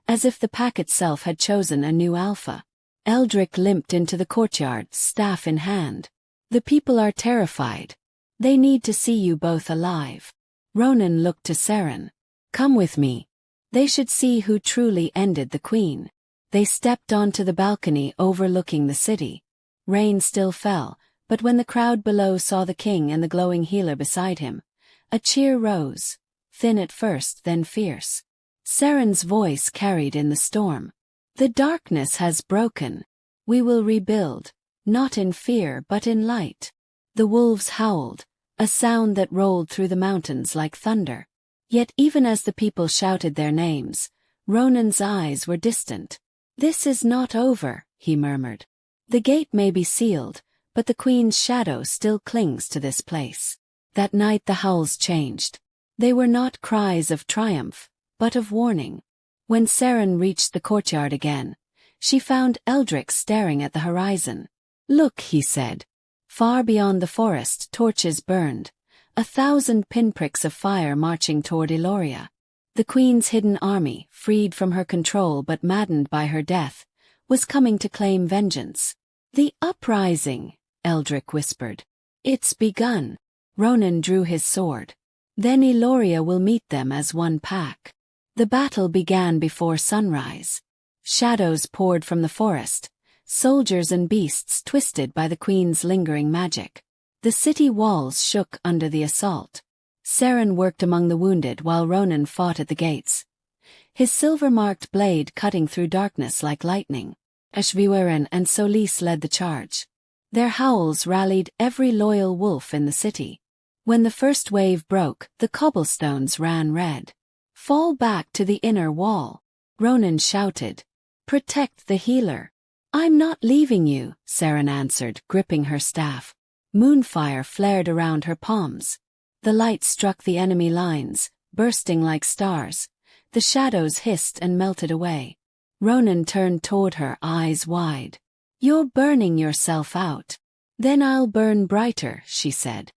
as if the pack itself had chosen a new alpha. Eldrick limped into the courtyard, staff in hand. "The people are terrified. They need to see you both alive." Ronan looked to Seren. "Come with me. They should see who truly ended the queen." They stepped onto the balcony overlooking the city. Rain still fell, but when the crowd below saw the king and the glowing healer beside him, a cheer rose, thin at first then fierce. Seren's voice carried in the storm. "The darkness has broken. We will rebuild, not in fear but in light." The wolves howled, a sound that rolled through the mountains like thunder. Yet even as the people shouted their names, Ronan's eyes were distant. "This is not over," he murmured. "The gate may be sealed, but the queen's shadow still clings to this place." That night the howls changed. They were not cries of triumph, but of warning. When Seren reached the courtyard again, she found Eldrick staring at the horizon. "Look," he said. Far beyond the forest, torches burned, 1,000 pinpricks of fire marching toward Eloria. The queen's hidden army, freed from her control but maddened by her death, was coming to claim vengeance. "The uprising," Eldrick whispered. "It's begun." Ronan drew his sword. "Then Eloria will meet them as one pack." The battle began before sunrise. Shadows poured from the forest, soldiers and beasts twisted by the queen's lingering magic. The city walls shook under the assault. Seren worked among the wounded while Ronan fought at the gates, his silver-marked blade cutting through darkness like lightning. Ashviweren and Solis led the charge. Their howls rallied every loyal wolf in the city. When the first wave broke, the cobblestones ran red. "Fall back to the inner wall," Ronan shouted. "Protect the healer." "I'm not leaving you," Seren answered, gripping her staff. Moonfire flared around her palms. The light struck the enemy lines, bursting like stars. The shadows hissed and melted away. Ronan turned toward her, eyes wide. "You're burning yourself out." "Then I'll burn brighter," she said.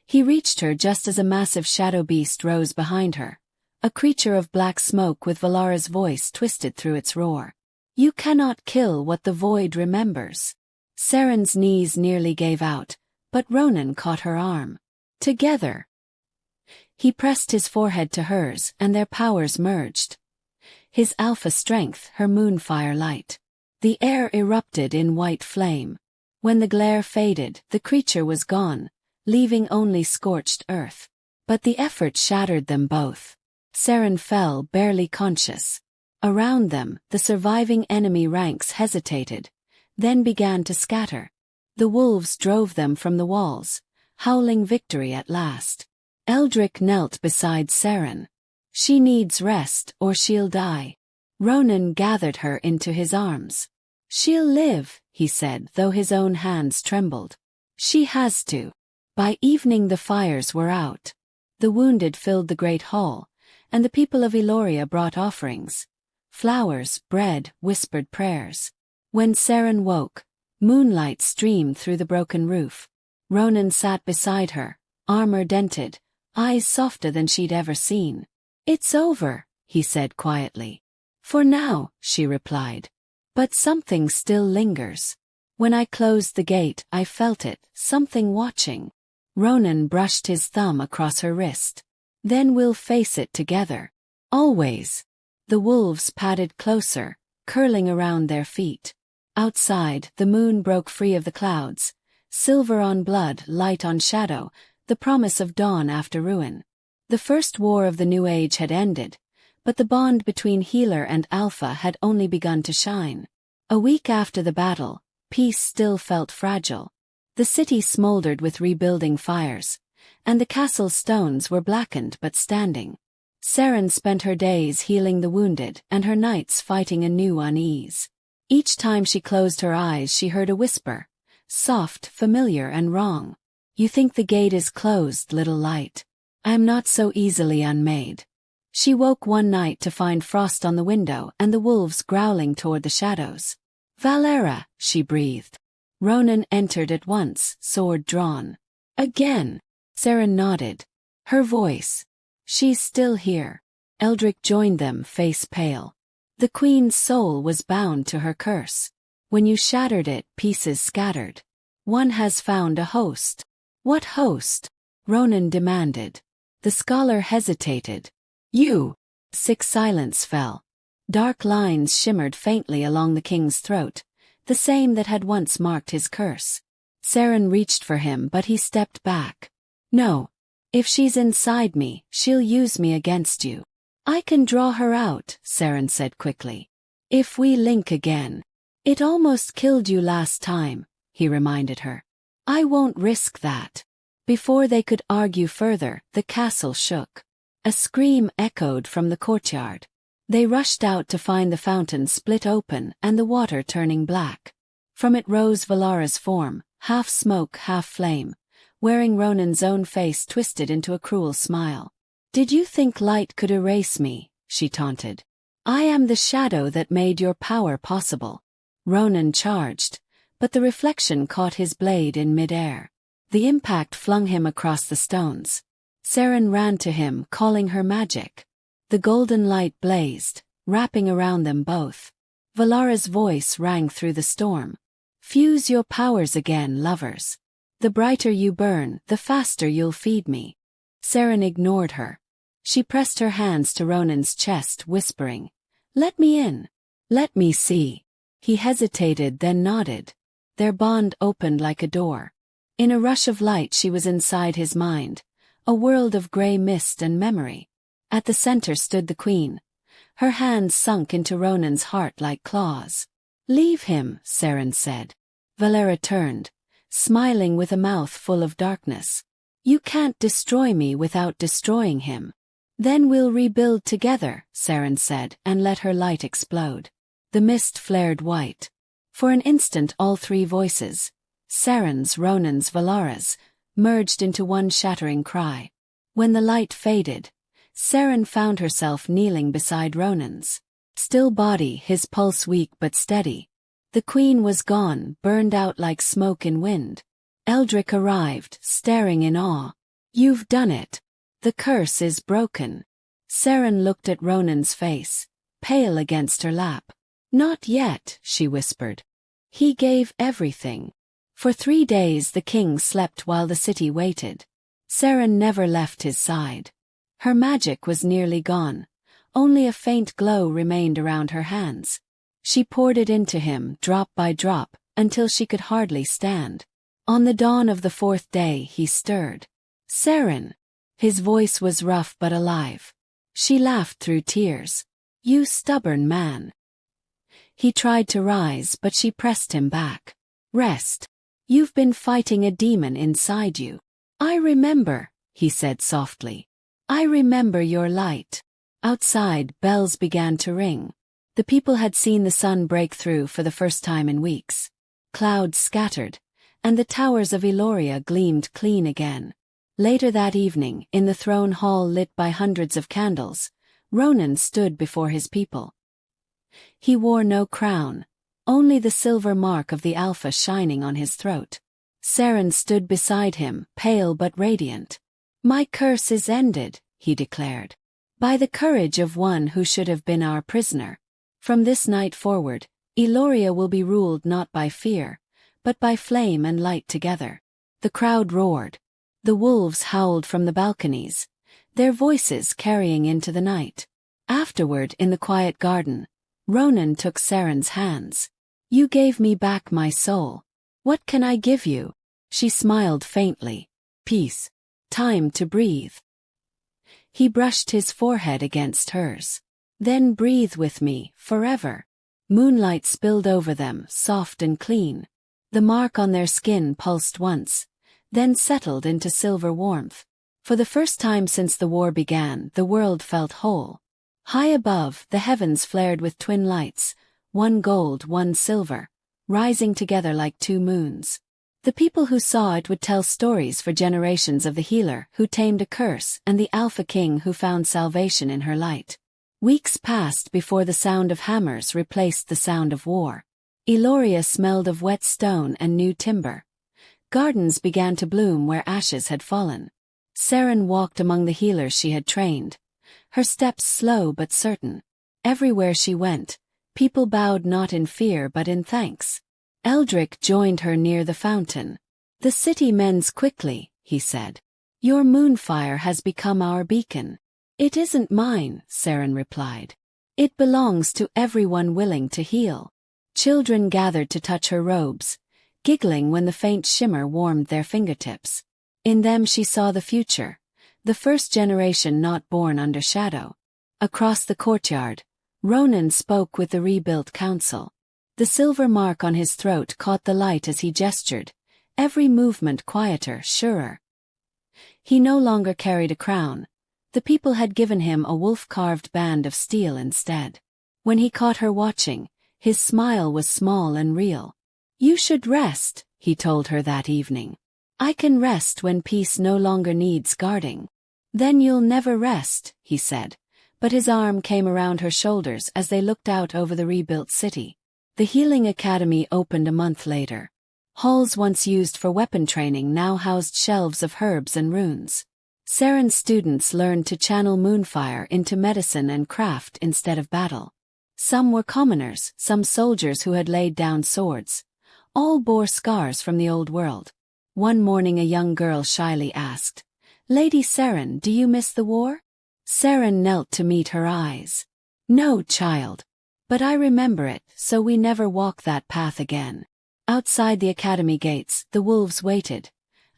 He reached her just as a massive shadow beast rose behind her, a creature of black smoke with Valara's voice twisted through its roar. "You cannot kill what the void remembers." Seren's knees nearly gave out, but Ronan caught her arm. "Together." He pressed his forehead to hers, and their powers merged. His alpha strength, her moonfire light. The air erupted in white flame. When the glare faded, the creature was gone, leaving only scorched earth. But the effort shattered them both. Seren fell, barely conscious. Around them, the surviving enemy ranks hesitated, then began to scatter. The wolves drove them from the walls, howling victory at last. Eldrick knelt beside Seren. "She needs rest or she'll die." Ronan gathered her into his arms. "She'll live," he said, though his own hands trembled. "She has to." By evening the fires were out. The wounded filled the great hall, and the people of Eloria brought offerings. Flowers, bread, whispered prayers. When Seren woke, moonlight streamed through the broken roof. Ronan sat beside her, armor dented, eyes softer than she'd ever seen. "It's over," he said quietly. "For now," she replied. "But something still lingers. When I closed the gate, I felt it, something watching." Ronan brushed his thumb across her wrist. "Then we'll face it together. Always." The wolves padded closer, curling around their feet. Outside, the moon broke free of the clouds, silver on blood, light on shadow, the promise of dawn after ruin. The first war of the New Age had ended, but the bond between healer and alpha had only begun to shine. A week after the battle, peace still felt fragile. The city smoldered with rebuilding fires, and the castle's stones were blackened but standing. Seren spent her days healing the wounded and her nights fighting a new unease. Each time she closed her eyes she heard a whisper, soft, familiar and wrong. "You think the gate is closed, little light. I am not so easily unmade." She woke one night to find frost on the window and the wolves growling toward the shadows. "Valera," she breathed. Ronan entered at once, sword drawn. "Again." Seren nodded. Her voice. "She's still here." Eldrick joined them, face pale. The queen's soul was bound to her curse. When you shattered it, pieces scattered. "One has found a host." "What host?" Ronan demanded. The scholar hesitated. "You." Sick silence fell. Dark lines shimmered faintly along the king's throat, the same that had once marked his curse. Seren reached for him, but he stepped back. "No. If she's inside me, she'll use me against you." "I can draw her out," Seren said quickly. "If we link again." "It almost killed you last time," he reminded her. "I won't risk that." Before they could argue further, the castle shook. A scream echoed from the courtyard. They rushed out to find the fountain split open and the water turning black. From it rose Valara's form, half smoke, half flame, wearing Ronan's own face twisted into a cruel smile. "Did you think light could erase me?" she taunted. "I am the shadow that made your power possible." Ronan charged, but the reflection caught his blade in midair. The impact flung him across the stones. Seren ran to him, calling her magic. The golden light blazed, wrapping around them both. Valara's voice rang through the storm. "Fuse your powers again, lovers. The brighter you burn, the faster you'll feed me." Seren ignored her. She pressed her hands to Ronan's chest, whispering, "Let me in. Let me see." He hesitated, then nodded. Their bond opened like a door. In a rush of light she was inside his mind, a world of gray mist and memory. At the center stood the queen. Her hands sunk into Ronan's heart like claws. "Leave him," Seren said. Valera turned, smiling with a mouth full of darkness. "You can't destroy me without destroying him." "Then we'll rebuild together," Seren said, and let her light explode. The mist flared white. For an instant all three voices, Seren's, Ronan's, Valara's, merged into one shattering cry. When the light faded, Seren found herself kneeling beside Ronan's. Still body, his pulse weak but steady. The queen was gone, burned out like smoke in wind. Eldrick arrived, staring in awe. "You've done it. The curse is broken." Seren looked at Ronan's face, pale against her lap. "Not yet," she whispered. "He gave everything." For 3 days the king slept while the city waited. Seren never left his side. Her magic was nearly gone. Only a faint glow remained around her hands. She poured it into him, drop by drop, until she could hardly stand. On the dawn of the 4th day he stirred. "Seren." His voice was rough but alive. She laughed through tears. "You stubborn man." He tried to rise, but she pressed him back. "Rest. You've been fighting a demon inside you." "I remember," he said softly. "I remember your light." Outside, bells began to ring. The people had seen the sun break through for the first time in weeks. Clouds scattered, and the towers of Eloria gleamed clean again. Later that evening, in the throne hall lit by hundreds of candles, Ronan stood before his people. He wore no crown, only the silver mark of the Alpha shining on his throat. Saren stood beside him, pale but radiant. "My curse is ended," he declared. "By the courage of one who should have been our prisoner. From this night forward, Eloria will be ruled not by fear, but by flame and light together." The crowd roared. The wolves howled from the balconies, their voices carrying into the night. Afterward, in the quiet garden, Ronan took Saren's hands. "You gave me back my soul. What can I give you?" She smiled faintly. "Peace. Time to breathe." He brushed his forehead against hers. "Then breathe with me, forever." Moonlight spilled over them, soft and clean. The mark on their skin pulsed once, then settled into silver warmth. For the first time since the war began, the world felt whole. High above, the heavens flared with twin lights, one gold, one silver, rising together like two moons. The people who saw it would tell stories for generations of the healer who tamed a curse and the Alpha King who found salvation in her light. Weeks passed before the sound of hammers replaced the sound of war. Eloria smelled of wet stone and new timber. Gardens began to bloom where ashes had fallen. Saren walked among the healers she had trained, her steps slow but certain. Everywhere she went, people bowed not in fear but in thanks. Eldrick joined her near the fountain. "The city mends quickly," he said. "Your moonfire has become our beacon." "It isn't mine," Saren replied. "It belongs to everyone willing to heal." Children gathered to touch her robes, giggling when the faint shimmer warmed their fingertips. In them she saw the future, the first generation not born under shadow. Across the courtyard, Ronan spoke with the rebuilt council. The silver mark on his throat caught the light as he gestured, every movement quieter, surer. He no longer carried a crown. The people had given him a wolf-carved band of steel instead. When he caught her watching, his smile was small and real. "You should rest," he told her that evening. "I can rest when peace no longer needs guarding." "Then you'll never rest," he said, but his arm came around her shoulders as they looked out over the rebuilt city. The Healing Academy opened a month later. Halls once used for weapon training now housed shelves of herbs and runes. Saren's students learned to channel moonfire into medicine and craft instead of battle. Some were commoners, some soldiers who had laid down swords. All bore scars from the old world. One morning a young girl shyly asked, "Lady Saren, do you miss the war?" Saren knelt to meet her eyes. "No, child. But I remember it, so we never walk that path again." Outside the academy gates, the wolves waited.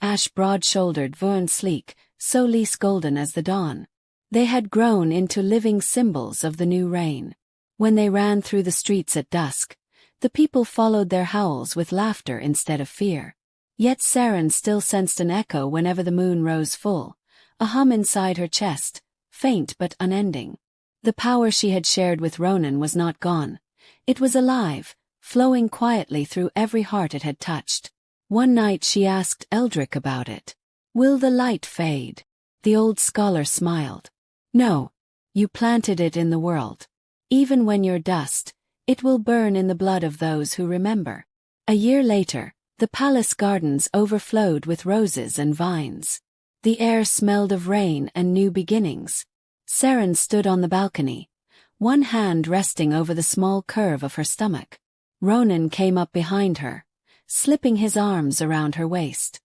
Ash broad-shouldered, Vern sleek, Solis golden as the dawn. They had grown into living symbols of the new reign. When they ran through the streets at dusk, the people followed their howls with laughter instead of fear. Yet Saren still sensed an echo whenever the moon rose full, a hum inside her chest, faint but unending. The power she had shared with Ronan was not gone. It was alive, flowing quietly through every heart it had touched. One night she asked Eldrick about it. "Will the light fade?" The old scholar smiled. "No. You planted it in the world. Even when you're dust, it will burn in the blood of those who remember." A year later, the palace gardens overflowed with roses and vines. The air smelled of rain and new beginnings. Saren stood on the balcony, one hand resting over the small curve of her stomach. Ronan came up behind her, slipping his arms around her waist.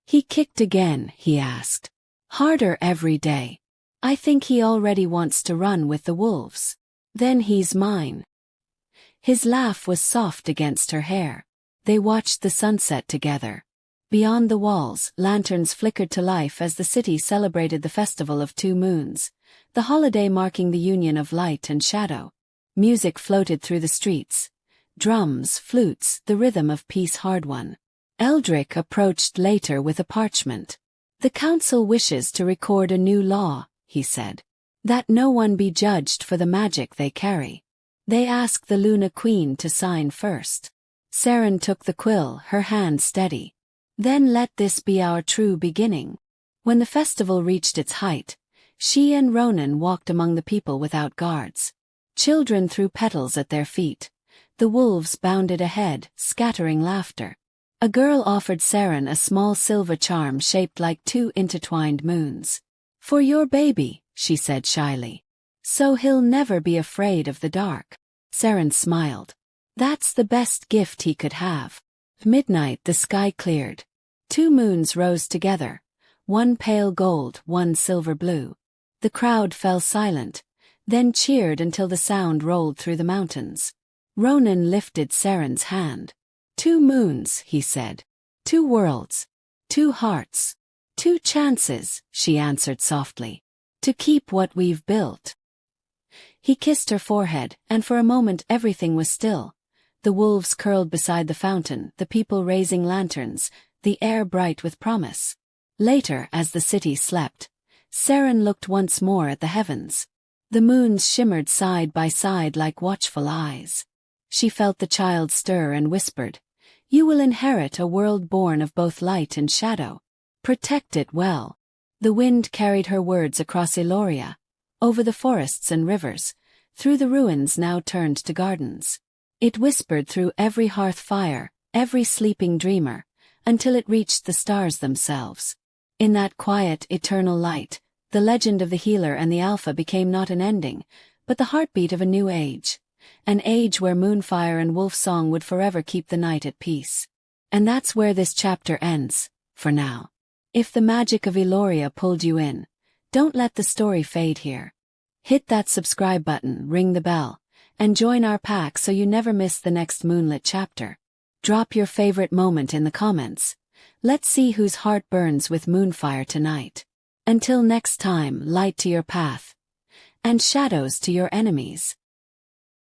"He kicked again," he asked. "Harder every day. I think he already wants to run with the wolves. Then he's mine." His laugh was soft against her hair. They watched the sunset together. Beyond the walls, lanterns flickered to life as the city celebrated the Festival of Two Moons, the holiday marking the union of light and shadow. Music floated through the streets. Drums, flutes, the rhythm of peace hard-won. Eldrick approached later with a parchment. "The council wishes to record a new law," he said. "That no one be judged for the magic they carry. They ask the Luna Queen to sign first." Saren took the quill, her hand steady. "Then let this be our true beginning." When the festival reached its height, she and Ronan walked among the people without guards. Children threw petals at their feet. The wolves bounded ahead, scattering laughter. A girl offered Saren a small silver charm shaped like two intertwined moons. "For your baby," she said shyly. "So he'll never be afraid of the dark." Saren smiled. That's the best gift he could have. Midnight, the sky cleared. Two moons rose together, one pale gold, one silver blue. The crowd fell silent, then cheered until the sound rolled through the mountains. Ronan lifted Saren's hand. "Two moons," he said. "Two worlds. Two hearts. Two chances," she answered softly. "To keep what we've built." He kissed her forehead, and for a moment everything was still. The wolves curled beside the fountain, the people raising lanterns, the air bright with promise. Later, as the city slept, Saren looked once more at the heavens. The moons shimmered side by side like watchful eyes. She felt the child stir and whispered, "You will inherit a world born of both light and shadow. Protect it well." The wind carried her words across Eloria, over the forests and rivers, through the ruins now turned to gardens. It whispered through every hearth fire, every sleeping dreamer, until it reached the stars themselves. In that quiet, eternal light, the legend of the healer and the alpha became not an ending, but the heartbeat of a new age. An age where moonfire and wolf song would forever keep the night at peace. And that's where this chapter ends, for now. If the magic of Eloria pulled you in, don't let the story fade here. Hit that subscribe button, ring the bell, and join our pack so you never miss the next moonlit chapter. Drop your favorite moment in the comments. Let's see whose heart burns with moonfire tonight. Until next time, light to your path, and shadows to your enemies.